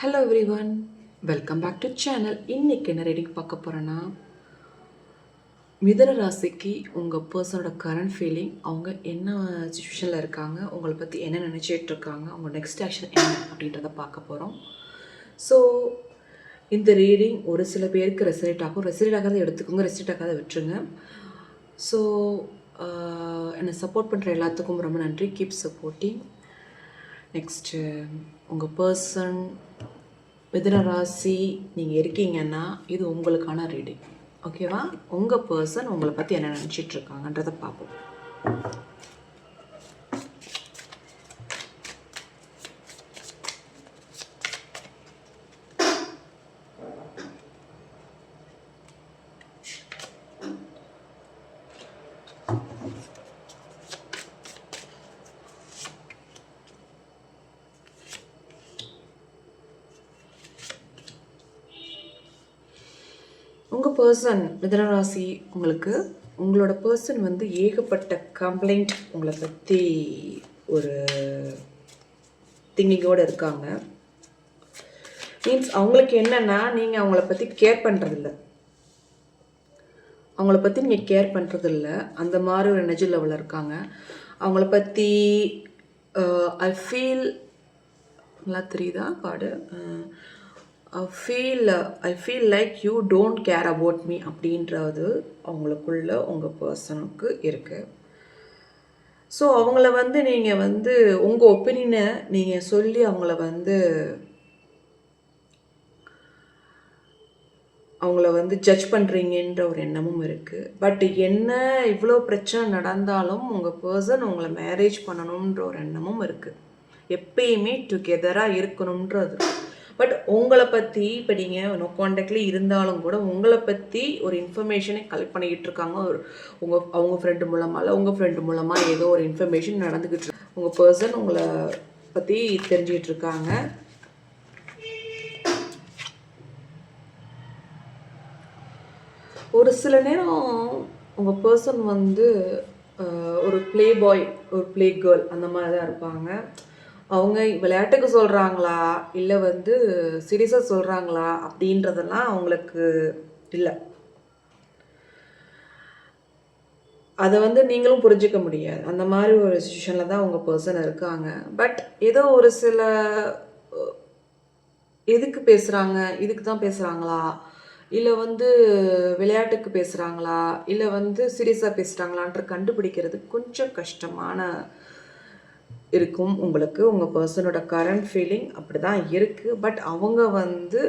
Hello everyone, welcome back to channel. இன்றைக்கி என்ன reading பார்க்க போகிறேன்னா, மிதுன ராசிக்கு உங்கள் பர்சனோட கரண்ட் ஃபீலிங், அவங்க என்ன சுச்சுவேஷனில் இருக்காங்க, உங்களை பற்றி என்ன நினச்சிட்டு இருக்காங்க, அவங்க நெக்ஸ்ட் ஆக்ஷன் என்ன அப்படின்றத பார்க்க போகிறோம். ஸோ இந்த ரீடிங் ஒரு சில பேருக்கு ரெசனேட் ஆகும். ரெசனேட் ஆகிறத எடுத்துக்கோங்க, ரெசனேட் ஆகாத விட்டுருங்க. ஸோ என்னை சப்போர்ட் பண்ணுற எல்லாத்துக்கும் ரொம்ப நன்றி. Keep supporting. நெக்ஸ்ட்டு உங்கள் பர்சன் மிதுன ராசி நீங்கள் இருக்கீங்கன்னா இது உங்களுக்கான ரீடிங். ஓகேவா? உங்கள் பர்சன் உங்களை பற்றி என்ன நினச்சிட்டு இருக்காங்கன்றதை பார்ப்போம். உங்கள் பர்சன் மிதுன ராசி உங்களோட பர்சன் வந்து ஏகப்பட்ட கம்ப்ளைண்ட் உங்களை பற்றி ஒரு திங்கிங்கோடு இருக்காங்க. மீன்ஸ் அவங்களுக்கு என்னென்னா நீங்கள் அவங்கள பற்றி கேர் பண்ணுறதில்ல, அவங்கள பற்றி நீங்கள் கேர் பண்ணுறதில்ல, அந்த மாதிரி ஒரு எனர்ஜி லெவலில் இருக்காங்க. அவங்கள பற்றி ஐ ஃபீல் நல்லா தெரியுதா card? I feel like you don't care about me அப்படின்றது அவங்களுக்குள்ள உங்கள் பர்சனுக்கு இருக்குது. ஸோ அவங்கள வந்து நீங்கள் வந்து உங்கள் ஒப்பீனியனை நீங்கள் சொல்லி அவங்கள வந்து ஜட்ஜ் பண்ணுறீங்கன்ற ஒரு எண்ணமும் இருக்குது. பட் என்ன இவ்வளோ பிரச்சனை நடந்தாலும் உங்கள் பர்சன் உங்களை மேரேஜ் பண்ணணுன்ற ஒரு எண்ணமும் இருக்குது. எப்பயுமே டுகெதராக இருக்கணுன்றது. பட் உங்களை பற்றி இப்போ நீங்கள் நோ கான்டாக்ட்லேயே இருந்தாலும் கூட உங்களை பற்றி ஒரு இன்ஃபர்மேஷனை கலெக்ட் பண்ணிக்கிட்டு இருக்காங்க. அவங்க ஃப்ரெண்டு மூலமாக இல்லை உங்கள் ஃப்ரெண்டு மூலமாக ஏதோ ஒரு இன்ஃபர்மேஷன் நடந்துக்கிட்டு இருக்கு. உங்கள் பர்சன் உங்களை பற்றி தெரிஞ்சுக்கிட்டு இருக்காங்க. ஒரு சில நேரம் உங்கள் பர்சன் வந்து ஒரு ப்ளே பாய், ஒரு ப்ளே கேர்ள் அந்த மாதிரி தான் இருப்பாங்க. அவங்க விளையாட்டுக்கு சொல்கிறாங்களா இல்லை வந்து சீரியஸாக சொல்கிறாங்களா அப்படின்றதெல்லாம் அவங்களுக்கு இல்லை. அதை வந்து நீங்களும் புரிஞ்சிக்க முடியாது. அந்த மாதிரி ஒரு சுச்சுவேஷனில் தான் உங்கள் பர்சன் இருக்காங்க. பட் ஏதோ ஒரு சில எதுக்கு பேசுகிறாங்க, இதுக்கு தான் பேசுகிறாங்களா, இல்லை வந்து விளையாட்டுக்கு பேசுகிறாங்களா, இல்லை வந்து சீரியஸாக பேசுகிறாங்களான்ற கண்டுபிடிக்கிறது கொஞ்சம் கஷ்டமான இருக்கும் உங்களுக்கு. உங்கள் பர்சனோட கரண்ட் ஃபீலிங் அப்படி தான் இருக்குது. பட் அவங்க வந்து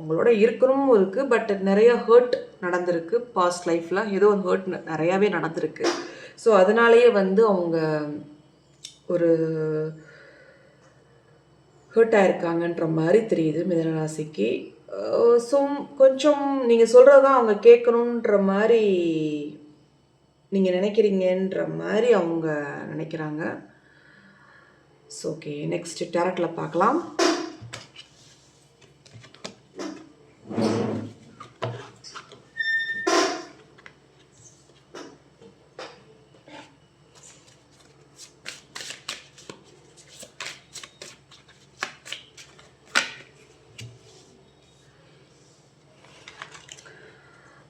உங்களோட இருக்கணும் இருக்குது. பட் நிறைய ஹர்ட் நடந்திருக்கு பாஸ்ட் லைஃப்பில். ஏதோ ஒரு ஹர்ட் நிறையாவே நடந்திருக்கு. ஸோ அதனாலேயே வந்து அவங்க ஒரு ஹர்ட் ஆயிருக்காங்கன்ற மாதிரி தெரியுது மிதுன ராசிக்கு. ஸோ கொஞ்சம் நீங்கள் சொல்கிறது தான் அவங்க கேட்கணுன்ற மாதிரி நீங்கள் நினைக்கிறீங்கன்ற மாதிரி அவங்க நினைக்கிறாங்க. ஸோ ஓகே, நெக்ஸ்ட் டேரட்டில் பார்க்கலாம்.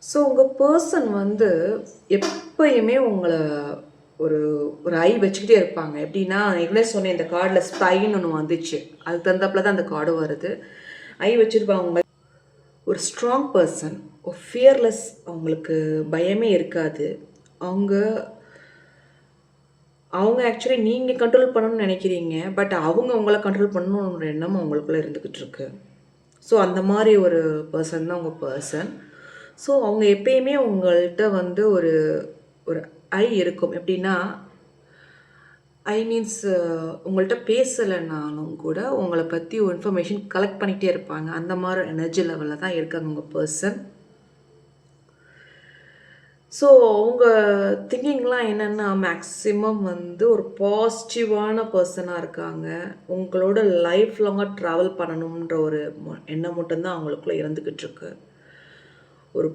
ஸோ உங்கள் பர்சன் வந்து எப்பயுமே உங்களை ஒரு ஒரு ஐ வச்சுக்கிட்டே இருப்பாங்க. எப்படின்னா ஏற்கனவே சொன்னேன், இந்த கார்டில் ஸ்பைன்னு ஒன்று வந்துச்சு, அதுக்கு தகுந்தாப்புல தான் அந்த கார்டு வருது. ஐ வச்சுருப்பாங்க. ஒரு ஸ்ட்ராங் பர்சன், ஒரு ஃபியர்லெஸ், அவங்களுக்கு பயமே இருக்காது. அவங்க ஆக்சுவலி நீங்கள் கண்ட்ரோல் பண்ணணும்னு நினைக்கிறீங்க, பட் அவங்க உங்களை கண்ட்ரோல் பண்ணணுன்ற எண்ணம் அவங்களுக்குள்ளே இருந்துக்கிட்டு இருக்கு. ஸோ அந்த மாதிரி ஒரு பர்சன் தான் உங்கள் பர்சன். ஸோ அவங்க எப்பயுமே உங்கள்கிட்ட வந்து ஒரு ஒரு ஐ இருக்கும். எப்படின்னா மீன்ஸ் உங்கள்கிட்ட பேசலைனாலும் கூட உங்களை பற்றி ஒரு இன்ஃபர்மேஷன் கலெக்ட் பண்ணிகிட்டே இருப்பாங்க. அந்த மாதிரி எனர்ஜி லெவலில் தான் இருக்காங்க உங்கள் பர்சன். ஸோ உங்கள் திங்கிங்லாம் என்னென்னா மேக்ஸிமம் வந்து ஒரு பாசிட்டிவான பர்சனாக இருக்காங்க. உங்களோட லைஃப் லாங்காக ட்ராவல் பண்ணணுன்ற ஒரு எண்ணம் மட்டும்தான் அவங்களுக்குள்ளே இருந்துக்கிட்டு இருக்கு. ஒரு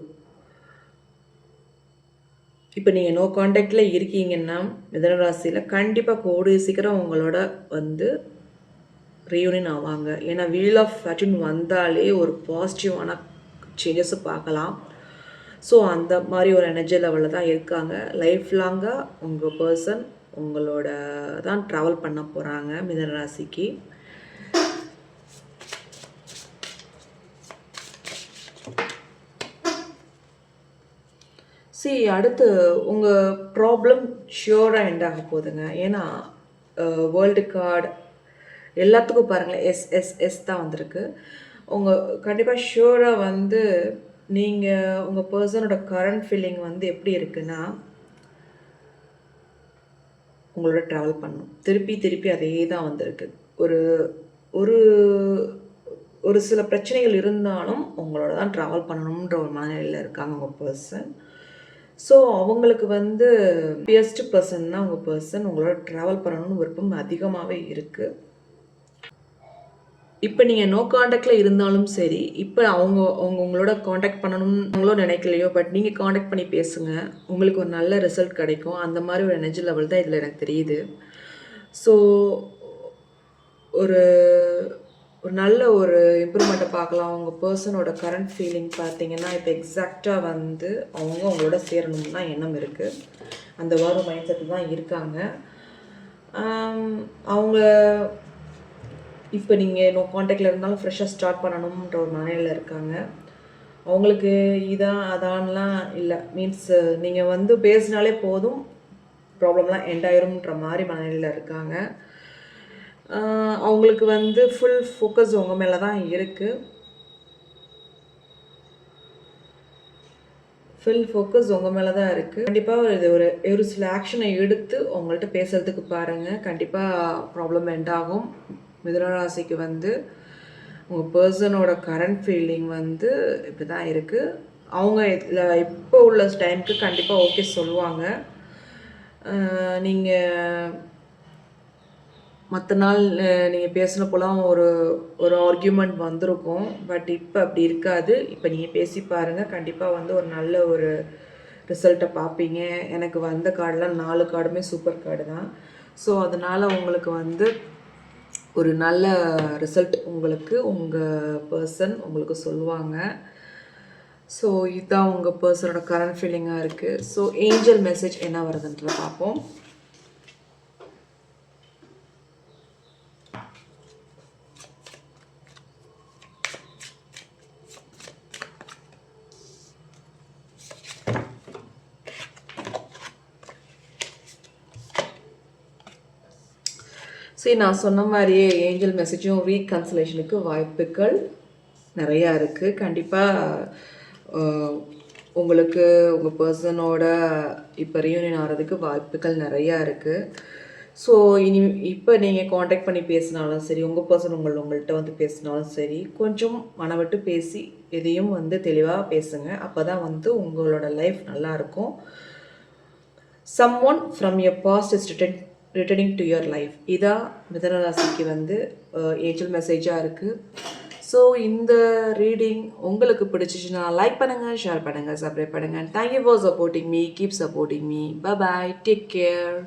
இப்போ நீங்கள் நோ கான்டாக்டில் இருக்கீங்கன்னா மிதுன ராசியில் கண்டிப்பாக கூடிய சீக்கிரம் உங்களோட வந்து ரீயூனியன் ஆவாங்க. ஏன்னா வீல் ஆஃப் ஃபார்ச்சூன் வந்தாலே ஒரு பாசிட்டிவான சேஞ்சஸை பார்க்கலாம். ஸோ அந்த மாதிரி ஒரு எனர்ஜி லெவலில் தான் இருக்காங்க. லைஃப் லாங்காக உங்கள் பர்சன் உங்களோட தான் ட்ராவல் பண்ண போகிறாங்க மிதுன ராசிக்கு. அடுத்து உங்கள் ப்ராப்ளம் ஷியோராக எண்ட் ஆக போகுதுங்க. ஏன்னா வேர்ல்டு கார்டு எல்லாத்துக்கும் பாருங்களேன் எஸ் தான் வந்திருக்கு. உங்கள் கண்டிப்பாக ஷியோராக வந்து நீங்கள் உங்கள் பர்சனோட கரண்ட் ஃபீலிங் வந்து எப்படி இருக்குன்னா, உங்களோட ட்ராவல் பண்ணணும். திருப்பி அதே தான் வந்திருக்கு. ஒரு ஒரு ஒரு சில பிரச்சனைகள் இருந்தாலும் உங்களோட தான் ட்ராவல் பண்ணணுன்ற ஒரு மனநிலையில் இருக்காங்க உங்கள் பர்சன். ஸோ அவங்களுக்கு வந்து பியஸ்ட் பர்சன்னா உங்கள் பர்சன் உங்களோட ட்ராவல் பண்ணணும்னு விருப்பம் அதிகமாகவே இருக்குது. இப்போ நீங்கள் நோ காண்டாக்டில் இருந்தாலும் சரி, இப்போ அவங்க உங்களோட காண்டாக்ட் பண்ணணும்னு நினைக்கலையோ, பட் நீங்கள் காண்டாக்ட் பண்ணி பேசுங்க, உங்களுக்கு ஒரு நல்ல ரிசல்ட் கிடைக்கும். அந்த மாதிரி ஒரு எனர்ஜி லெவல் தான் இதில் எனக்கு தெரியுது. ஸோ ஒரு ஒரு நல்ல ஒரு இம்ப்ரூவ்மெண்ட்டை பார்க்கலாம். உங்கள் பர்சனோட கரண்ட் ஃபீலிங் பார்த்தீங்கன்னா, இப்போ எக்ஸாக்டாக வந்து அவங்க உங்களோட சேரணும்னு தான் எண்ணம் இருக்குது. அந்த வாரம் மைண்ட் செட்டு தான் இருக்காங்க. அவங்க இப்போ நீங்கள் நோ காண்டாக்டில் இருந்தாலும் ஃப்ரெஷ்ஷாக ஸ்டார்ட் பண்ணணுன்ற ஒரு மனநிலையில் இருக்காங்க. அவங்களுக்கு இதான் அதான்லாம் இல்லை, மீன்ஸ் நீங்கள் வந்து பேசினாலே போதும் ப்ராப்ளம்லாம் எண்ட் ஆயிரும்ன்ற மாதிரி மனநிலையில் இருக்காங்க. அவங்களுக்கு வந்து ஃபுல் ஃபோக்கஸ் உங்கள் மேலே தான் இருக்குது. ஃபுல் ஃபோக்கஸ் உங்கள் மேலே தான் இருக்குது. கண்டிப்பாக இது ஒரு சில ஆக்ஷனை எடுத்து உங்கள்கிட்ட பேசுகிறதுக்கு பாருங்கள். கண்டிப்பாக ப்ராப்ளம் எண்ட் ஆகும். மிதுன ராசிக்கு வந்து உங்கள் பர்சனோட கரண்ட் ஃபீலிங் வந்து இப்படி தான் இருக்குது. அவங்க இப்போ உள்ள டைமுக்கு கண்டிப்பாக ஓகே சொல்லுவாங்க. நீங்கள் மற்ற நாள் நீங்கள் பேசின போலாம் ஒரு ஆர்கியூமெண்ட் வந்திருக்கும். பட் இப்போ அப்படி இருக்காது. இப்போ நீங்கள் பேசி பாருங்கள். கண்டிப்பாக வந்து ஒரு நல்ல ஒரு ரிசல்ட்டை பார்ப்பீங்க. எனக்கு வந்த கார்டெலாம் 4 கார்டுமே சூப்பர் கார்டு தான். ஸோ அதனால் உங்களுக்கு வந்து ஒரு நல்ல ரிசல்ட் உங்களுக்கு உங்கள் பர்சன் உங்களுக்கு சொல்லுவாங்க. ஸோ இதுதான் உங்கள் பர்சனோட கரண்ட் ஃபீலிங்காக இருக்குது. ஸோ ஏஞ்சல் மெசேஜ் என்ன வருதுன்றதை பார்ப்போம். சரி, நான் சொன்ன மாதிரியே ஏஞ்சல் மெசேஜும் ரீகன்சலேஷனுக்கு வாய்ப்புகள் நிறையா இருக்குது. கண்டிப்பாக உங்களுக்கு உங்கள் பர்சனோட இப்போ ரீயூனியன் ஆகிறதுக்கு வாய்ப்புகள் நிறையா இருக்குது. ஸோ இப்போ நீங்கள் காண்டாக்ட் பண்ணி பேசினாலும் சரி, உங்கள் பர்சன் உங்கள்கிட்ட வந்து பேசினாலும் சரி, கொஞ்சம் மனவிட்டு பேசி எதையும் வந்து தெளிவாக பேசுங்க. அப்போ தான் வந்து உங்களோட லைஃப் நல்லாயிருக்கும். someone from your past is returning to your life. இதான் மிதுன ராசிக்கு வந்து ஏஞ்சல் மெசேஜாக இருக்குது. ஸோ இந்த ரீடிங் உங்களுக்கு பிடிச்சிச்சுன்னா லைக் பண்ணுங்கள், ஷேர் பண்ணுங்கள், சப்ஸ்கிரைப் பண்ணுங்கள். Thank you for supporting me. Keep supporting me. Bye bye. Take care.